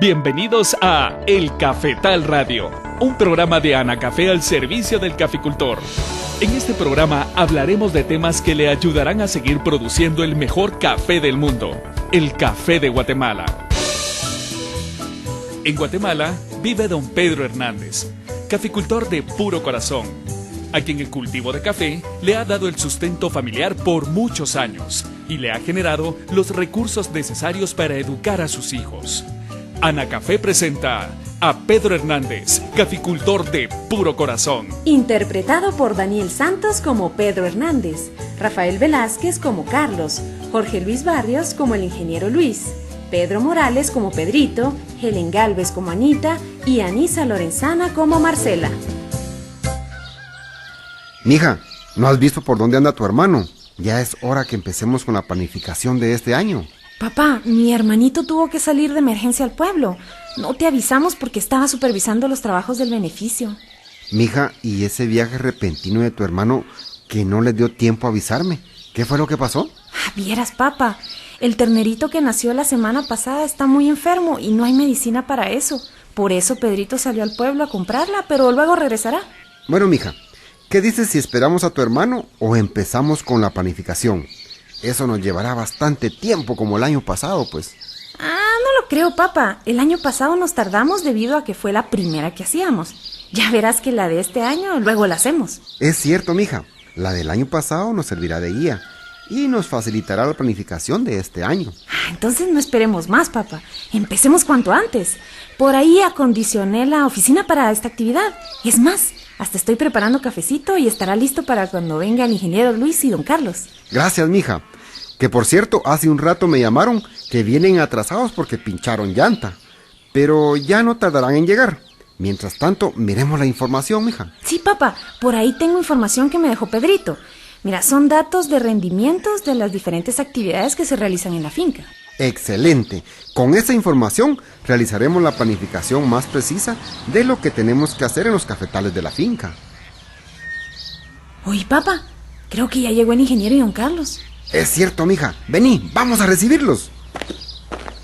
Bienvenidos a El Cafetal Radio, un programa de Anacafé al servicio del caficultor. En este programa hablaremos de temas que le ayudarán a seguir produciendo el mejor café del mundo, el café de Guatemala. En Guatemala vive don Pedro Hernández, caficultor de puro corazón, a quien el cultivo de café le ha dado el sustento familiar por muchos años y le ha generado los recursos necesarios para educar a sus hijos. Anacafé presenta a Pedro Hernández, caficultor de puro corazón. Interpretado por Daniel Santos como Pedro Hernández, Rafael Velázquez como Carlos, Jorge Luis Barrios como el ingeniero Luis, Pedro Morales como Pedrito, Helen Galvez como Anita y Anisa Lorenzana como Marcela. Mija, ¿no has visto por dónde anda tu hermano? Ya es hora que empecemos con la planificación de este año. Papá, mi hermanito tuvo que salir de emergencia al pueblo. No te avisamos porque estaba supervisando los trabajos del beneficio. Mija, ¿y ese viaje repentino de tu hermano que no le dio tiempo a avisarme? ¿Qué fue lo que pasó? Vieras, papá, el ternerito que nació la semana pasada está muy enfermo y no hay medicina para eso. Por eso Pedrito salió al pueblo a comprarla, pero luego regresará. Bueno, mija, ¿qué dices si esperamos a tu hermano o empezamos con la planificación? Eso nos llevará bastante tiempo como el año pasado, pues. No lo creo, papá. El año pasado nos tardamos debido a que fue la primera que hacíamos. Ya verás que la de este año luego la hacemos. Es cierto, mija. La del año pasado nos servirá de guía y nos facilitará la planificación de este año. Entonces no esperemos más, papá. Empecemos cuanto antes. Por ahí acondicioné la oficina para esta actividad. Es más, hasta estoy preparando cafecito y estará listo para cuando venga el ingeniero Luis y don Carlos. Gracias, mija. Que por cierto, hace un rato me llamaron que vienen atrasados porque pincharon llanta. Pero ya no tardarán en llegar. Mientras tanto, miremos la información, mija. Sí, papá. Por ahí tengo información que me dejó Pedrito. Mira, son datos de rendimientos de las diferentes actividades que se realizan en la finca. Excelente. Con esa información realizaremos la planificación más precisa de lo que tenemos que hacer en los cafetales de la finca. Oye, papá, creo que ya llegó el ingeniero y don Carlos. Es cierto, mija. Vení, vamos a recibirlos.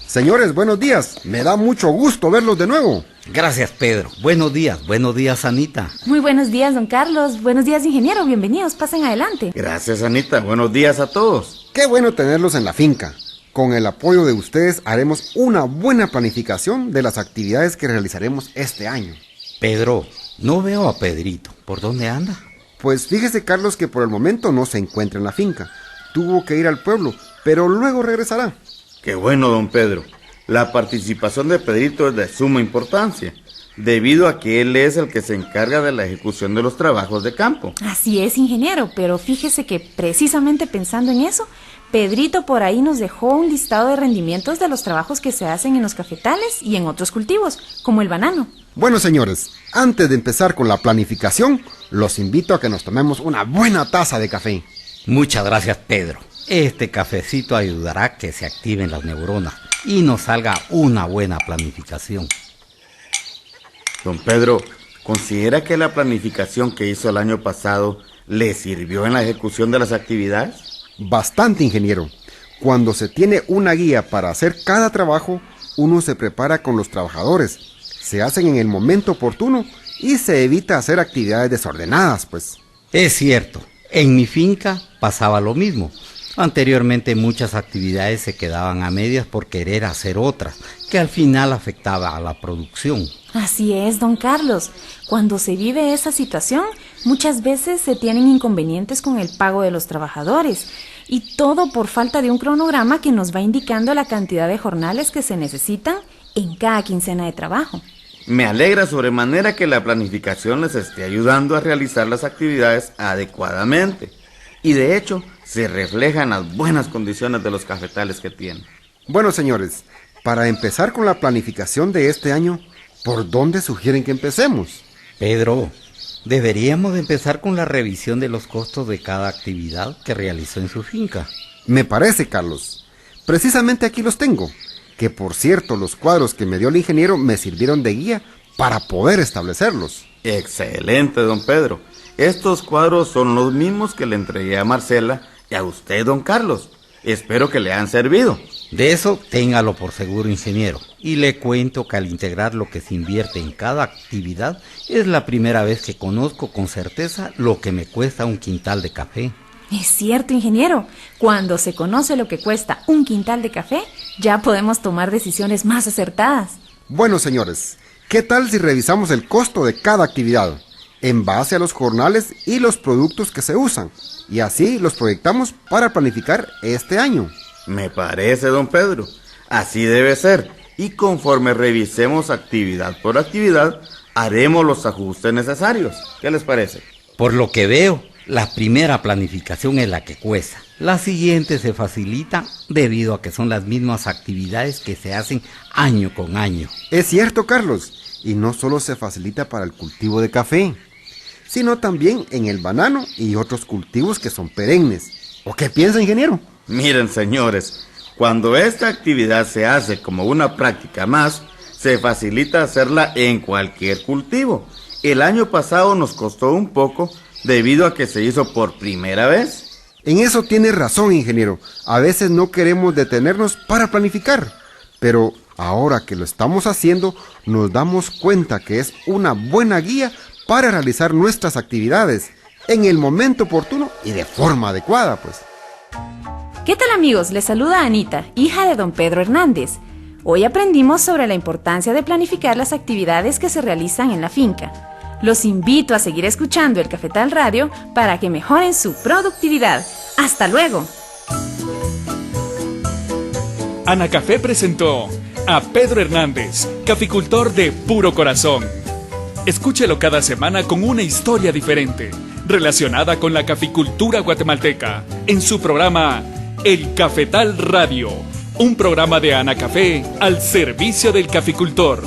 Señores, buenos días. Me da mucho gusto verlos de nuevo. Gracias, Pedro. Buenos días, Anita. Muy buenos días, don Carlos. Buenos días, ingeniero. Bienvenidos, pasen adelante. Gracias, Anita. Buenos días a todos. Qué bueno tenerlos en la finca. Con el apoyo de ustedes haremos una buena planificación de las actividades que realizaremos este año. Pedro, no veo a Pedrito. ¿Por dónde anda? Pues fíjese, Carlos, que por el momento no se encuentra en la finca. Tuvo que ir al pueblo, pero luego regresará. Qué bueno, don Pedro. La participación de Pedrito es de suma importancia, debido a que él es el que se encarga de la ejecución de los trabajos de campo. Así es, ingeniero, pero fíjese que precisamente pensando en eso, Pedrito por ahí nos dejó un listado de rendimientos de los trabajos que se hacen en los cafetales y en otros cultivos, como el banano. Bueno, señores, antes de empezar con la planificación, los invito a que nos tomemos una buena taza de café. Muchas gracias, Pedro. Este cafecito ayudará a que se activen las neuronas y nos salga una buena planificación. Don Pedro, ¿considera que la planificación que hizo el año pasado le sirvió en la ejecución de las actividades? Bastante, ingeniero. Cuando se tiene una guía para hacer cada trabajo, uno se prepara con los trabajadores. Se hacen en el momento oportuno y se evita hacer actividades desordenadas, pues. Es cierto. En mi finca pasaba lo mismo. Anteriormente muchas actividades se quedaban a medias por querer hacer otras, que al final afectaba a la producción. Así es, don Carlos. Cuando se vive esa situación, muchas veces se tienen inconvenientes con el pago de los trabajadores, y todo por falta de un cronograma que nos va indicando la cantidad de jornales que se necesitan en cada quincena de trabajo. Me alegra sobremanera que la planificación les esté ayudando a realizar las actividades adecuadamente. Y de hecho, se reflejan las buenas condiciones de los cafetales que tienen. Bueno, señores, para empezar con la planificación de este año, ¿por dónde sugieren que empecemos? Pedro, deberíamos de empezar con la revisión de los costos de cada actividad que realizó en su finca. Me parece, Carlos. Precisamente aquí los tengo. Que por cierto, los cuadros que me dio el ingeniero me sirvieron de guía para poder establecerlos. Excelente, don Pedro. Estos cuadros son los mismos que le entregué a Marcela y a usted, don Carlos. Espero que le han servido. De eso téngalo por seguro, ingeniero. Y le cuento que al integrar lo que se invierte en cada actividad, es la primera vez que conozco con certeza lo que me cuesta un quintal de café. Es cierto, ingeniero. Cuando se conoce lo que cuesta un quintal de café, ya podemos tomar decisiones más acertadas. Bueno, señores, ¿qué tal si revisamos el costo de cada actividad en base a los jornales y los productos que se usan? Y así los proyectamos para planificar este año. Me parece, don Pedro. Así debe ser. Y conforme revisemos actividad por actividad, haremos los ajustes necesarios. ¿Qué les parece? Por lo que veo, la primera planificación es la que cuesta. La siguiente se facilita debido a que son las mismas actividades que se hacen año con año. Es cierto, Carlos, y no solo se facilita para el cultivo de café, sino también en el banano y otros cultivos que son perennes. ¿O qué piensa, ingeniero? Miren, señores, cuando esta actividad se hace como una práctica más, se facilita hacerla en cualquier cultivo. El año pasado nos costó un poco debido a que se hizo por primera vez. En eso tiene razón, ingeniero. A veces no queremos detenernos para planificar, pero ahora que lo estamos haciendo, nos damos cuenta que es una buena guía para realizar nuestras actividades en el momento oportuno y de forma adecuada, pues. ¿Qué tal, amigos? Les saluda Anita, hija de don Pedro Hernández. Hoy aprendimos sobre la importancia de planificar las actividades que se realizan en la finca. Los invito a seguir escuchando el Cafetal Radio para que mejoren su productividad. ¡Hasta luego! Anacafé presentó a Pedro Hernández, caficultor de puro corazón. Escúchelo cada semana con una historia diferente, relacionada con la caficultura guatemalteca, en su programa El Cafetal Radio, un programa de Anacafé al servicio del caficultor.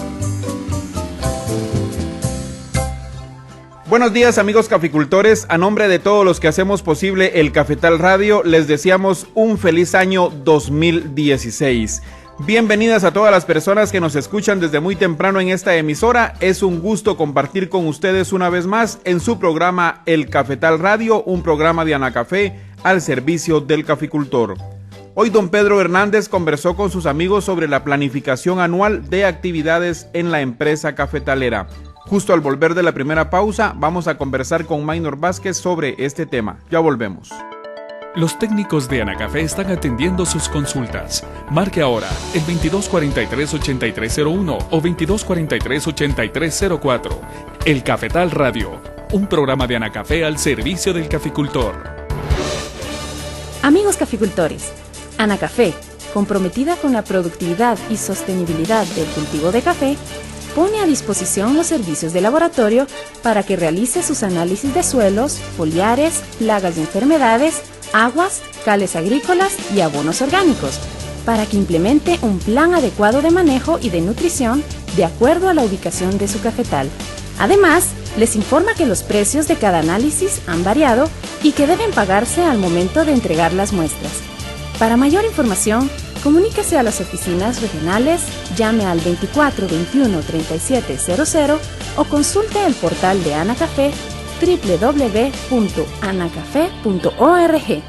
Buenos días, amigos caficultores. A nombre de todos los que hacemos posible el Cafetal Radio, les deseamos un feliz año 2016. Bienvenidas a todas las personas que nos escuchan desde muy temprano en esta emisora. Es un gusto compartir con ustedes una vez más en su programa El Cafetal Radio, un programa de Anacafé al servicio del caficultor. Hoy don Pedro Hernández conversó con sus amigos sobre la planificación anual de actividades en la empresa cafetalera. Justo al volver de la primera pausa, vamos a conversar con Maynor Vázquez sobre este tema. Ya volvemos. Los técnicos de Anacafé están atendiendo sus consultas. Marque ahora el 2243-8301 o 2243-8304. El Cafetal Radio, un programa de Anacafé al servicio del caficultor. Amigos caficultores, Anacafé, comprometida con la productividad y sostenibilidad del cultivo de café, pone a disposición los servicios de laboratorio para que realice sus análisis de suelos, foliares, plagas y enfermedades, aguas, cales agrícolas y abonos orgánicos, para que implemente un plan adecuado de manejo y de nutrición de acuerdo a la ubicación de su cafetal. Además, les informa que los precios de cada análisis han variado y que deben pagarse al momento de entregar las muestras. Para mayor información, comuníquese a las oficinas regionales, llame al 24 21 37 00 o consulte el portal de Anacafé www.anacafé.org.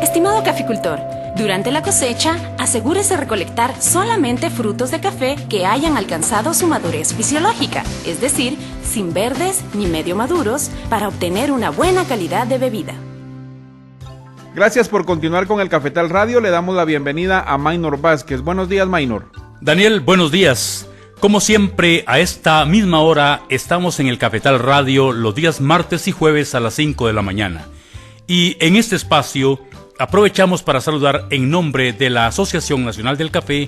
Estimado caficultor, durante la cosecha, asegúrese recolectar solamente frutos de café que hayan alcanzado su madurez fisiológica, es decir, sin verdes ni medio maduros, para obtener una buena calidad de bebida. Gracias por continuar con el Cafetal Radio. Le damos la bienvenida a Maynor Vázquez. Buenos días, Maynor. Daniel, buenos días. Como siempre, a esta misma hora estamos en el Cafetal Radio los días martes y jueves a las 5 de la mañana. Y en este espacio aprovechamos para saludar en nombre de la Asociación Nacional del Café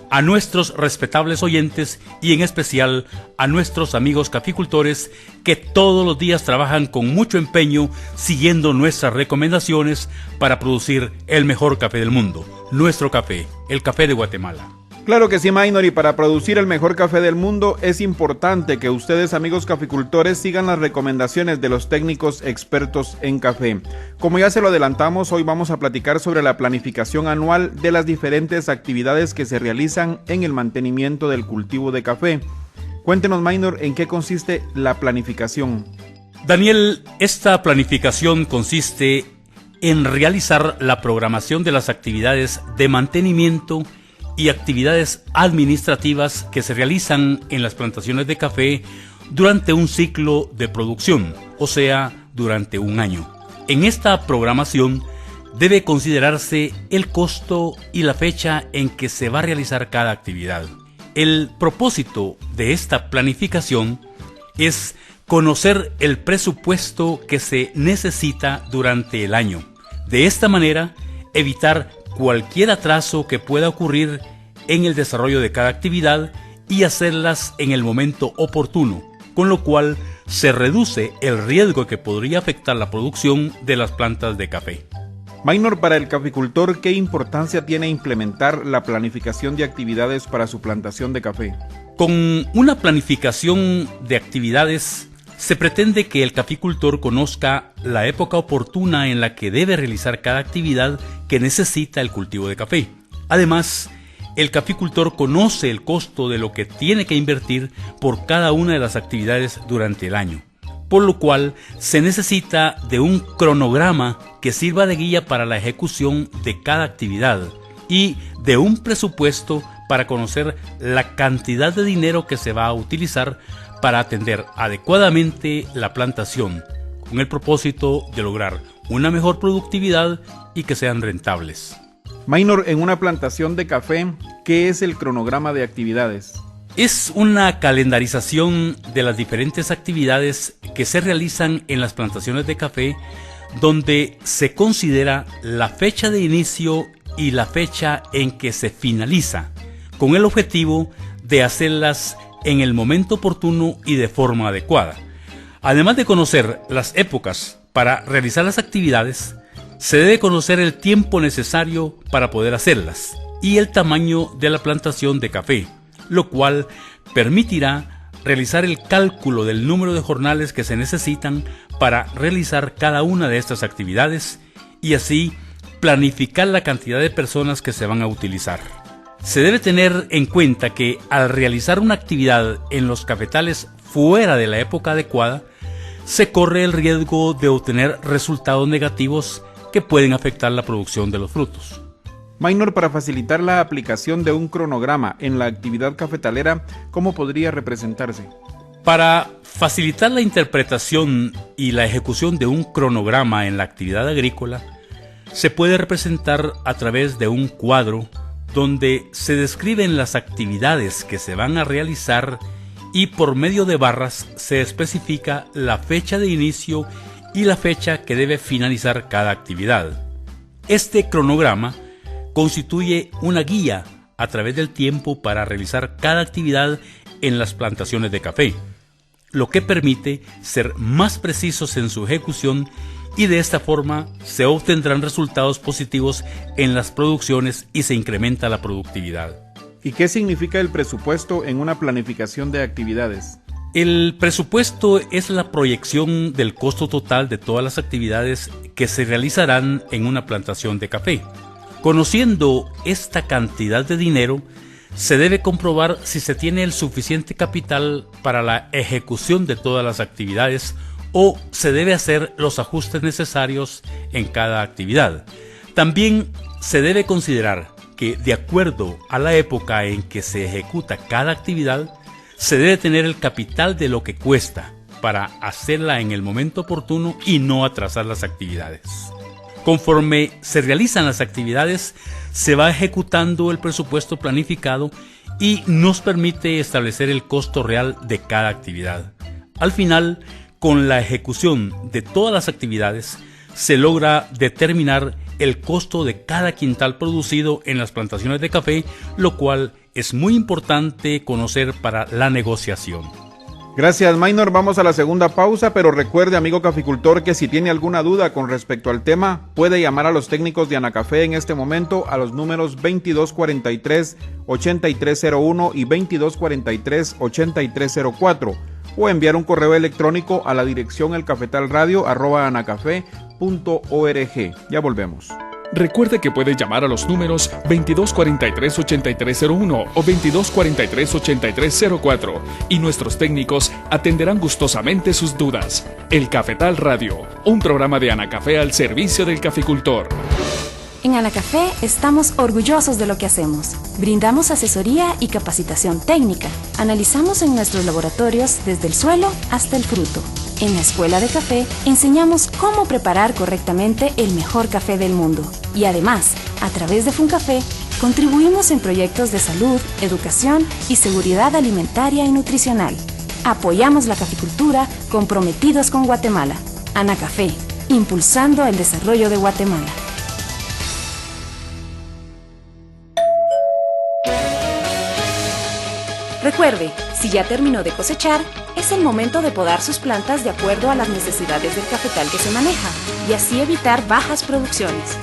a nuestros respetables oyentes y en especial a nuestros amigos caficultores que todos los días trabajan con mucho empeño siguiendo nuestras recomendaciones para producir el mejor café del mundo, nuestro café, el café de Guatemala. Claro que sí, Maynor, y para producir el mejor café del mundo es importante que ustedes, amigos caficultores, sigan las recomendaciones de los técnicos expertos en café. Como ya se lo adelantamos, hoy vamos a platicar sobre la planificación anual de las diferentes actividades que se realizan en el mantenimiento del cultivo de café. Cuéntenos, Maynor, ¿en qué consiste la planificación? Daniel, esta planificación consiste en realizar la programación de las actividades de mantenimiento y actividades administrativas que se realizan en las plantaciones de café durante un ciclo de producción, o sea, durante un año. En esta programación debe considerarse el costo y la fecha en que se va a realizar cada actividad. El propósito de esta planificación es conocer el presupuesto que se necesita durante el año. De esta manera, evitar cualquier atraso que pueda ocurrir en el desarrollo de cada actividad y hacerlas en el momento oportuno, con lo cual se reduce el riesgo que podría afectar la producción de las plantas de café. Maynor, para el caficultor, ¿qué importancia tiene implementar la planificación de actividades para su plantación de café? Con una planificación de actividades se pretende que el caficultor conozca la época oportuna en la que debe realizar cada actividad que necesita el cultivo de café. Además, el caficultor conoce el costo de lo que tiene que invertir por cada una de las actividades durante el año, por lo cual se necesita de un cronograma que sirva de guía para la ejecución de cada actividad y de un presupuesto para conocer la cantidad de dinero que se va a utilizar para atender adecuadamente la plantación, con el propósito de lograr una mejor productividad y que sean rentables. Maynor, en una plantación de café, ¿qué es el cronograma de actividades? Es una calendarización de las diferentes actividades que se realizan en las plantaciones de café, donde se considera la fecha de inicio y la fecha en que se finaliza, con el objetivo de hacerlas en el momento oportuno y de forma adecuada. Además de conocer las épocas para realizar las actividades, se debe conocer el tiempo necesario para poder hacerlas y el tamaño de la plantación de café, lo cual permitirá realizar el cálculo del número de jornales que se necesitan para realizar cada una de estas actividades y así planificar la cantidad de personas que se van a utilizar. Se debe tener en cuenta que al realizar una actividad en los cafetales fuera de la época adecuada, se corre el riesgo de obtener resultados negativos que pueden afectar la producción de los frutos. Maynor, para facilitar la aplicación de un cronograma en la actividad cafetalera, ¿cómo podría representarse? Para facilitar la interpretación y la ejecución de un cronograma en la actividad agrícola, se puede representar a través de un cuadro donde se describen las actividades que se van a realizar y por medio de barras se especifica la fecha de inicio y la fecha que debe finalizar cada actividad. Este cronograma constituye una guía a través del tiempo para realizar cada actividad en las plantaciones de café, lo que permite ser más precisos en su ejecución y de esta forma se obtendrán resultados positivos en las producciones y se incrementa la productividad. ¿Y qué significa el presupuesto en una planificación de actividades? El presupuesto es la proyección del costo total de todas las actividades que se realizarán en una plantación de café. Conociendo esta cantidad de dinero, se debe comprobar si se tiene el suficiente capital para la ejecución de todas las actividades o se debe hacer los ajustes necesarios en cada actividad. También se debe considerar que, de acuerdo a la época en que se ejecuta cada actividad, se debe tener el capital de lo que cuesta para hacerla en el momento oportuno y no atrasar las actividades. Conforme se realizan las actividades, se va ejecutando el presupuesto planificado y nos permite establecer el costo real de cada actividad. Al final, con la ejecución de todas las actividades, se logra determinar el costo de cada quintal producido en las plantaciones de café, lo cual es muy importante conocer para la negociación. Gracias, Maynor. Vamos a la segunda pausa, pero recuerde, amigo caficultor, que si tiene alguna duda con respecto al tema, puede llamar a los técnicos de Anacafé en este momento a los números 2243-8301 y 2243-8304 o enviar un correo electrónico a la dirección elcafetalradio@anacafé.org. Ya volvemos. Recuerde que puede llamar a los números 2243-8301 o 2243-8304 y nuestros técnicos atenderán gustosamente sus dudas. El Cafetal Radio, un programa de Anacafé al servicio del caficultor. En Anacafé estamos orgullosos de lo que hacemos. Brindamos asesoría y capacitación técnica. Analizamos en nuestros laboratorios desde el suelo hasta el fruto. En la Escuela de Café enseñamos cómo preparar correctamente el mejor café del mundo. Y además, a través de FUNCAFÉ, contribuimos en proyectos de salud, educación y seguridad alimentaria y nutricional. Apoyamos la caficultura, comprometidos con Guatemala. Anacafé, impulsando el desarrollo de Guatemala. Recuerde, si ya terminó de cosechar, es el momento de podar sus plantas de acuerdo a las necesidades del cafetal que se maneja y así evitar bajas producciones.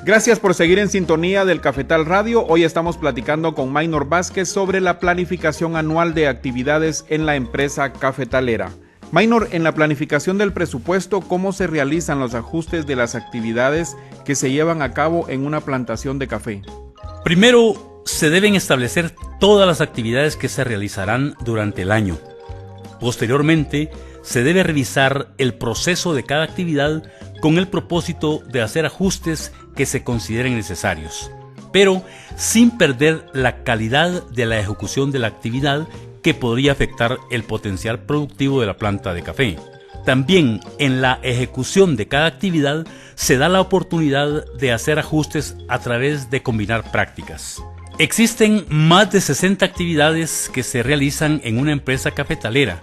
Gracias por seguir en sintonía del Cafetal Radio. Hoy estamos platicando con Maynor Vázquez sobre la planificación anual de actividades en la empresa cafetalera. Maynor, en la planificación del presupuesto, ¿cómo se realizan los ajustes de las actividades que se llevan a cabo en una plantación de café? Primero, se deben establecer todas las actividades que se realizarán durante el año. Posteriormente, se debe revisar el proceso de cada actividad con el propósito de hacer ajustes que se consideren necesarios, pero sin perder la calidad de la ejecución de la actividad que podría afectar el potencial productivo de la planta de café. También en la ejecución de cada actividad se da la oportunidad de hacer ajustes a través de combinar prácticas. Existen más de 60 actividades que se realizan en una empresa cafetalera.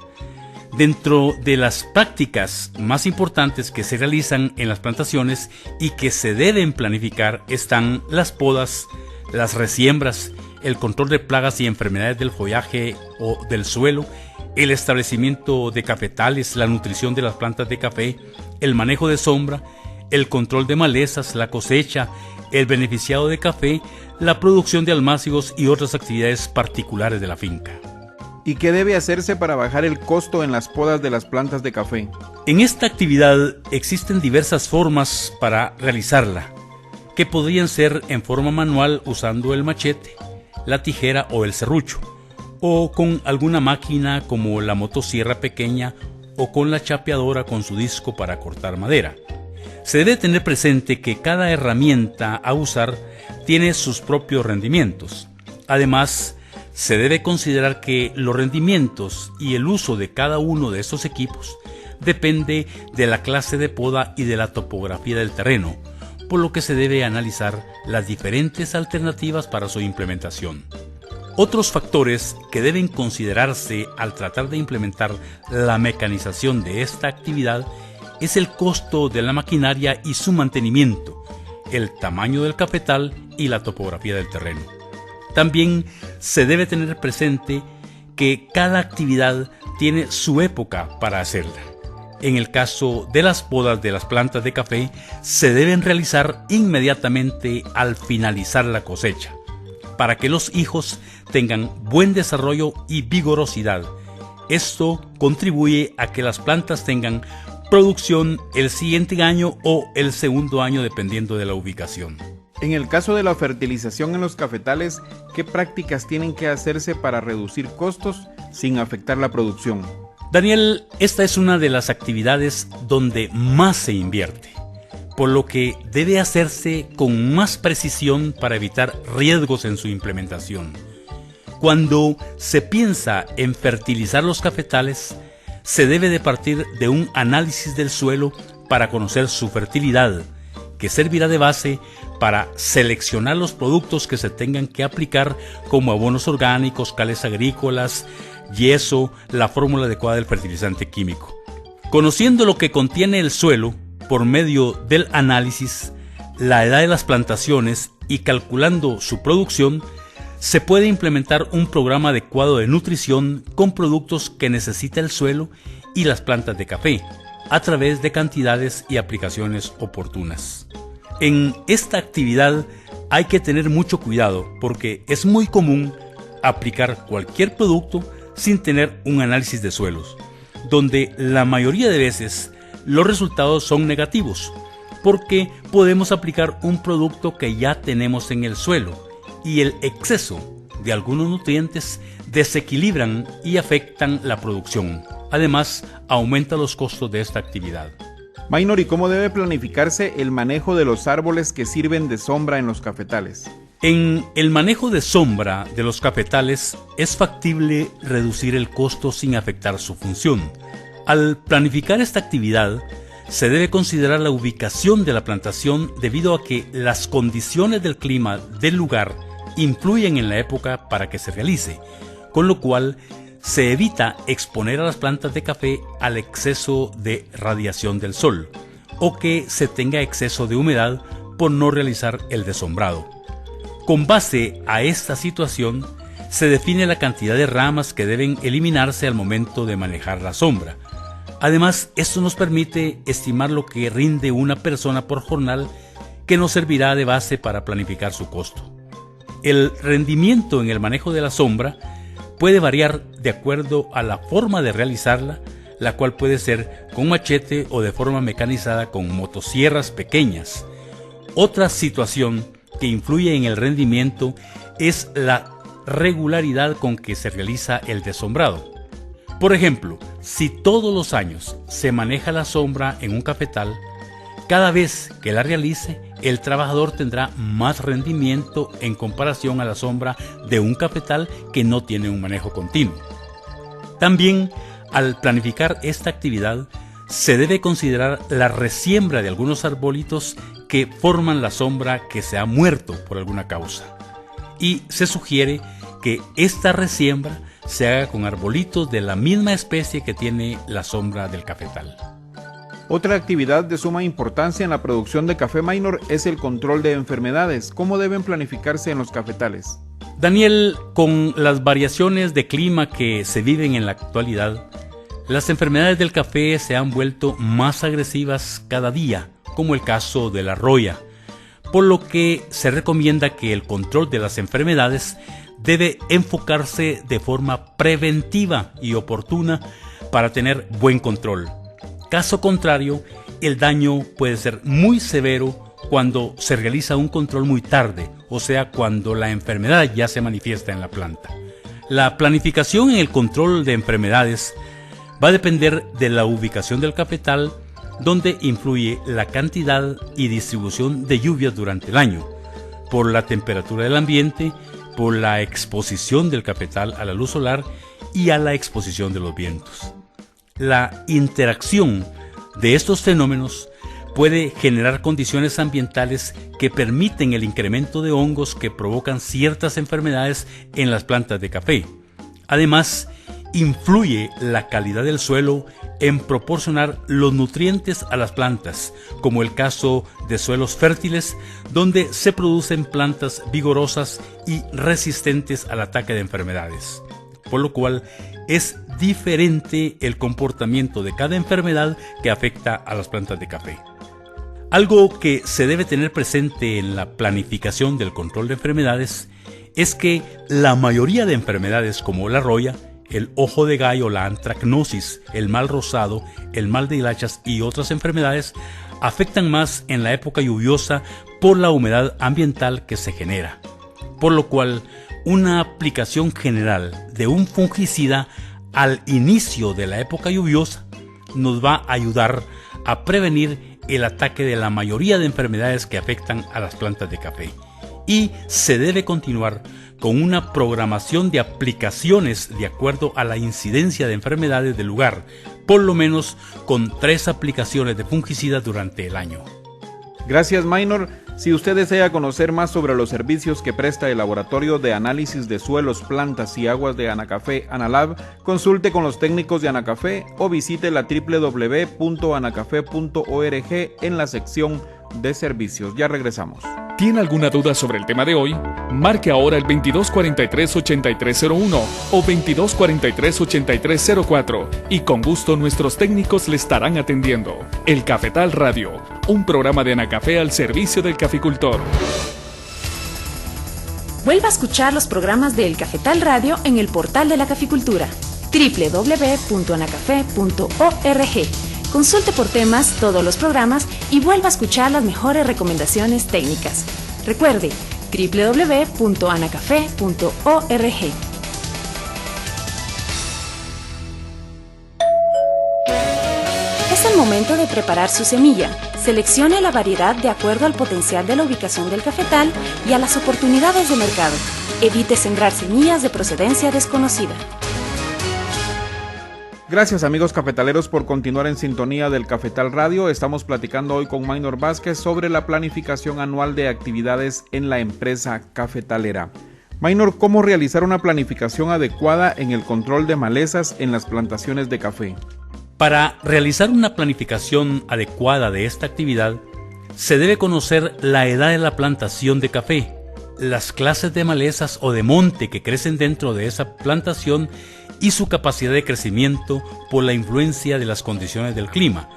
Dentro de las prácticas más importantes que se realizan en las plantaciones y que se deben planificar están las podas, las resiembras, el control de plagas y enfermedades del follaje o del suelo, el establecimiento de cafetales, la nutrición de las plantas de café, el manejo de sombra, el control de malezas, la cosecha, el beneficiado de café, la producción de almácigos y otras actividades particulares de la finca. ¿Y qué debe hacerse para bajar el costo en las podas de las plantas de café? En esta actividad existen diversas formas para realizarla, que podrían ser en forma manual usando el machete, la tijera o el serrucho, o con alguna máquina como la motosierra pequeña o con la chapeadora con su disco para cortar madera. Se debe tener presente que cada herramienta a usar tiene sus propios rendimientos. Además, se debe considerar que los rendimientos y el uso de cada uno de estos equipos depende de la clase de poda y de la topografía del terreno, por lo que se debe analizar las diferentes alternativas para su implementación. Otros factores que deben considerarse al tratar de implementar la mecanización de esta actividad es el costo de la maquinaria y su mantenimiento, el tamaño del cafetal y la topografía del terreno. También se debe tener presente que cada actividad tiene su época para hacerla. En el caso de las podas de las plantas de café, se deben realizar inmediatamente al finalizar la cosecha, para que los higos tengan buen desarrollo y vigorosidad. Esto contribuye a que las plantas tengan producción el siguiente año o el segundo año dependiendo de la ubicación. En el caso de la fertilización en los cafetales, ¿qué prácticas tienen que hacerse para reducir costos sin afectar la producción? Daniel, esta es una de las actividades donde más se invierte, por lo que debe hacerse con más precisión para evitar riesgos en su implementación. Cuando se piensa en fertilizar los cafetales, se debe de partir de un análisis del suelo para conocer su fertilidad, que servirá de base para seleccionar los productos que se tengan que aplicar como abonos orgánicos, cales agrícolas, yeso, la fórmula adecuada del fertilizante químico. Conociendo lo que contiene el suelo por medio del análisis, la edad de las plantaciones y calculando su producción, se puede implementar un programa adecuado de nutrición con productos que necesita el suelo y las plantas de café, a través de cantidades y aplicaciones oportunas. En esta actividad hay que tener mucho cuidado porque es muy común aplicar cualquier producto sin tener un análisis de suelos, donde la mayoría de veces los resultados son negativos, porque podemos aplicar un producto que ya tenemos en el suelo y el exceso de algunos nutrientes desequilibran y afectan la producción. Además, aumenta los costos de esta actividad. Maynor, ¿y cómo debe planificarse el manejo de los árboles que sirven de sombra en los cafetales? En el manejo de sombra de los cafetales es factible reducir el costo sin afectar su función. Al planificar esta actividad, se debe considerar la ubicación de la plantación debido a que las condiciones del clima del lugar influyen en la época para que se realice, con lo cual se evita exponer a las plantas de café al exceso de radiación del sol o que se tenga exceso de humedad por no realizar el desombrado. Con base a esta situación, se define la cantidad de ramas que deben eliminarse al momento de manejar la sombra. Además, esto nos permite estimar lo que rinde una persona por jornal, que nos servirá de base para planificar su costo. El rendimiento en el manejo de la sombra puede variar de acuerdo a la forma de realizarla, la cual puede ser con machete o de forma mecanizada con motosierras pequeñas. Otra situación que influye en el rendimiento es la regularidad con que se realiza el desombrado. Por ejemplo, si todos los años se maneja la sombra en un cafetal, cada vez que la realice, el trabajador tendrá más rendimiento en comparación a la sombra de un cafetal que no tiene un manejo continuo. También, al planificar esta actividad, se debe considerar la resiembra de algunos arbolitos que forman la sombra que se ha muerto por alguna causa. Y se sugiere que esta resiembra se haga con arbolitos de la misma especie que tiene la sombra del cafetal. Otra actividad de suma importancia en la producción de café, Maynor, es el control de enfermedades. ¿Cómo deben planificarse en los cafetales? Daniel, con las variaciones de clima que se viven en la actualidad, las enfermedades del café se han vuelto más agresivas cada día, como el caso de la roya, por lo que se recomienda que el control de las enfermedades debe enfocarse de forma preventiva y oportuna para tener buen control. Caso contrario, el daño puede ser muy severo cuando se realiza un control muy tarde, o sea, cuando la enfermedad ya se manifiesta en la planta. La planificación en el control de enfermedades va a depender de la ubicación del cafetal, donde influye la cantidad y distribución de lluvias durante el año, por la temperatura del ambiente, por la exposición del cafetal a la luz solar y a la exposición de los vientos. La interacción de estos fenómenos puede generar condiciones ambientales que permiten el incremento de hongos que provocan ciertas enfermedades en las plantas de café. Además, influye la calidad del suelo en proporcionar los nutrientes a las plantas, como el caso de suelos fértiles, donde se producen plantas vigorosas y resistentes al ataque de enfermedades, por lo cual es diferente el comportamiento de cada enfermedad que afecta a las plantas de café. Algo que se debe tener presente en la planificación del control de enfermedades es que la mayoría de enfermedades como la roya, el ojo de gallo, la antracnosis, el mal rosado, el mal de hilachas y otras enfermedades afectan más en la época lluviosa por la humedad ambiental que se genera, por lo cual una aplicación general de un fungicida al inicio de la época lluviosa nos va a ayudar a prevenir el ataque de la mayoría de enfermedades que afectan a las plantas de café. Y se debe continuar con una programación de aplicaciones de acuerdo a la incidencia de enfermedades del lugar, por lo menos con 3 aplicaciones de fungicidas durante el año. Gracias, Maynor. Si usted desea conocer más sobre los servicios que presta el Laboratorio de Análisis de Suelos, Plantas y Aguas de Anacafé, Analab, consulte con los técnicos de Anacafé o visite la www.anacafé.org en la sección de servicios. Ya regresamos. ¿Tiene alguna duda sobre el tema de hoy? Marque ahora el 2243-8301 o 2243-8304 y con gusto nuestros técnicos le estarán atendiendo. El Cafetal Radio, un programa de Anacafé al servicio del caficultor. Vuelva a escuchar los programas de El Cafetal Radio en el portal de la caficultura, www.anacafé.org, Consulte por temas todos los programas y vuelva a escuchar las mejores recomendaciones técnicas. Recuerde, www.anacafe.org. Es el momento de preparar su semilla. Seleccione la variedad de acuerdo al potencial de la ubicación del cafetal y a las oportunidades de mercado. Evite sembrar semillas de procedencia desconocida. Gracias amigos cafetaleros por continuar en sintonía del Cafetal Radio. Estamos platicando hoy con Maynor Vázquez sobre la planificación anual de actividades en la empresa cafetalera. Maynor, ¿cómo realizar una planificación adecuada en el control de malezas en las plantaciones de café? Para realizar una planificación adecuada de esta actividad, se debe conocer la edad de la plantación de café, las clases de malezas o de monte que crecen dentro de esa plantación y su capacidad de crecimiento por la influencia de las condiciones del clima,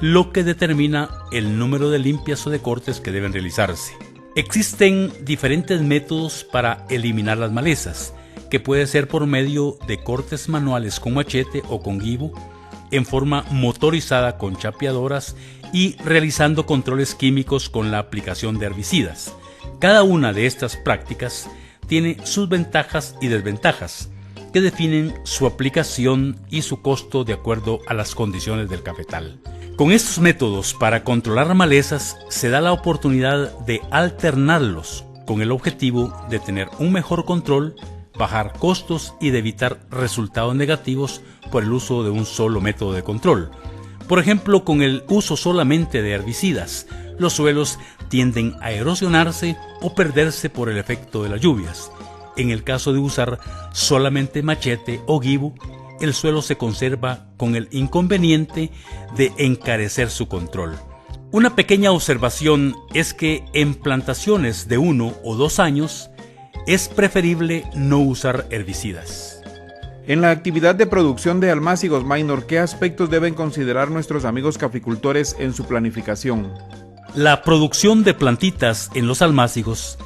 lo que determina el número de limpias o de cortes que deben realizarse. Existen diferentes métodos para eliminar las malezas, que puede ser por medio de cortes manuales con machete o con guibo, en forma motorizada con chapeadoras y realizando controles químicos con la aplicación de herbicidas. Cada una de estas prácticas tiene sus ventajas y desventajas, que definen su aplicación y su costo de acuerdo a las condiciones del cafetal. Con estos métodos para controlar malezas se da la oportunidad de alternarlos con el objetivo de tener un mejor control, bajar costos y de evitar resultados negativos por el uso de un solo método de control. Por ejemplo, con el uso solamente de herbicidas, los suelos tienden a erosionarse o perderse por el efecto de las lluvias. En el caso de usar solamente machete o guibo, el suelo se conserva con el inconveniente de encarecer su control. Una pequeña observación es que en plantaciones de 1 o 2 años es preferible no usar herbicidas. En la actividad de producción de almácigos, Maynor, ¿qué aspectos deben considerar nuestros amigos caficultores en su planificación? La producción de plantitas en los almácigos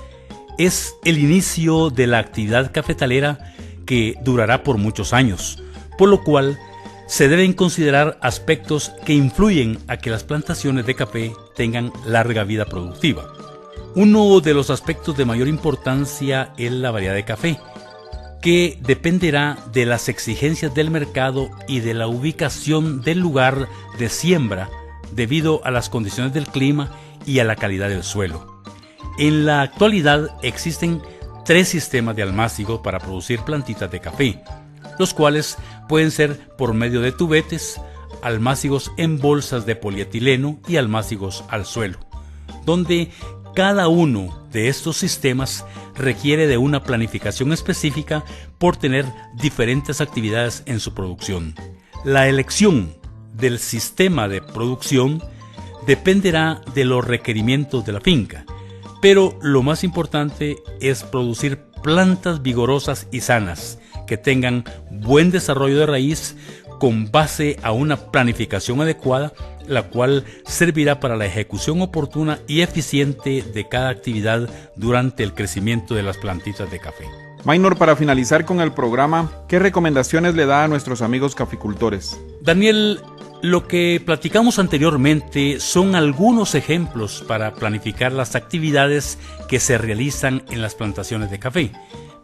es el inicio de la actividad cafetalera que durará por muchos años, por lo cual se deben considerar aspectos que influyen a que las plantaciones de café tengan larga vida productiva. Uno de los aspectos de mayor importancia es la variedad de café, que dependerá de las exigencias del mercado y de la ubicación del lugar de siembra debido a las condiciones del clima y a la calidad del suelo. En la actualidad existen 3 sistemas de almácigo para producir plantitas de café, los cuales pueden ser por medio de tubetes, almácigos en bolsas de polietileno y almácigos al suelo, donde cada uno de estos sistemas requiere de una planificación específica por tener diferentes actividades en su producción. La elección del sistema de producción dependerá de los requerimientos de la finca, pero lo más importante es producir plantas vigorosas y sanas, que tengan buen desarrollo de raíz con base a una planificación adecuada, la cual servirá para la ejecución oportuna y eficiente de cada actividad durante el crecimiento de las plantitas de café. Maynor, para finalizar con el programa, ¿qué recomendaciones le da a nuestros amigos caficultores? Daniel, lo que platicamos anteriormente son algunos ejemplos para planificar las actividades que se realizan en las plantaciones de café,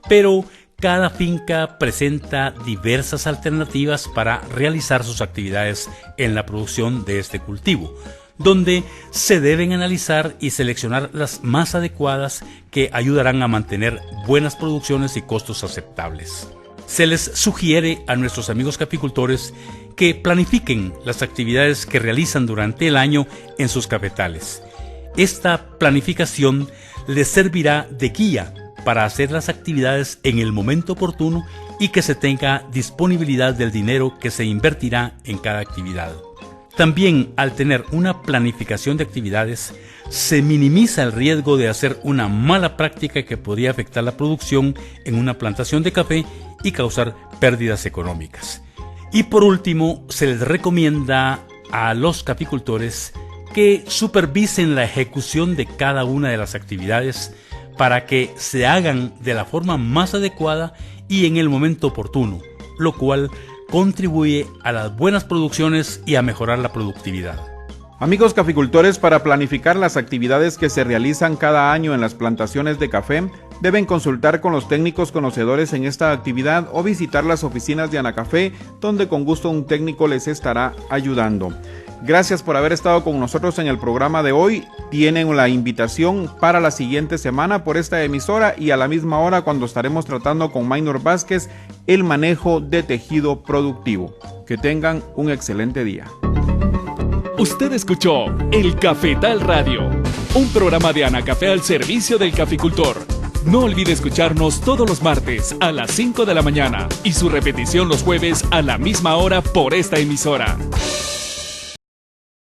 pero cada finca presenta diversas alternativas para realizar sus actividades en la producción de este cultivo, donde se deben analizar y seleccionar las más adecuadas que ayudarán a mantener buenas producciones y costos aceptables. Se les sugiere a nuestros amigos caficultores que planifiquen las actividades que realizan durante el año en sus cafetales. Esta planificación les servirá de guía para hacer las actividades en el momento oportuno y que se tenga disponibilidad del dinero que se invertirá en cada actividad. También, al tener una planificación de actividades, se minimiza el riesgo de hacer una mala práctica que podría afectar la producción en una plantación de café y causar pérdidas económicas. Y por último, se les recomienda a los caficultores que supervisen la ejecución de cada una de las actividades para que se hagan de la forma más adecuada y en el momento oportuno, lo cual contribuye a las buenas producciones y a mejorar la productividad. Amigos caficultores, para planificar las actividades que se realizan cada año en las plantaciones de café, deben consultar con los técnicos conocedores en esta actividad o visitar las oficinas de Anacafé, donde con gusto un técnico les estará ayudando. Gracias por haber estado con nosotros en el programa de hoy. Tienen la invitación para la siguiente semana por esta emisora y a la misma hora cuando estaremos tratando con Maynor Vázquez el manejo de tejido productivo. Que tengan un excelente día. Usted escuchó El Cafetal Radio, un programa de Anacafé al servicio del caficultor. No olvide escucharnos todos los martes a las 5 de la mañana y su repetición los jueves a la misma hora por esta emisora.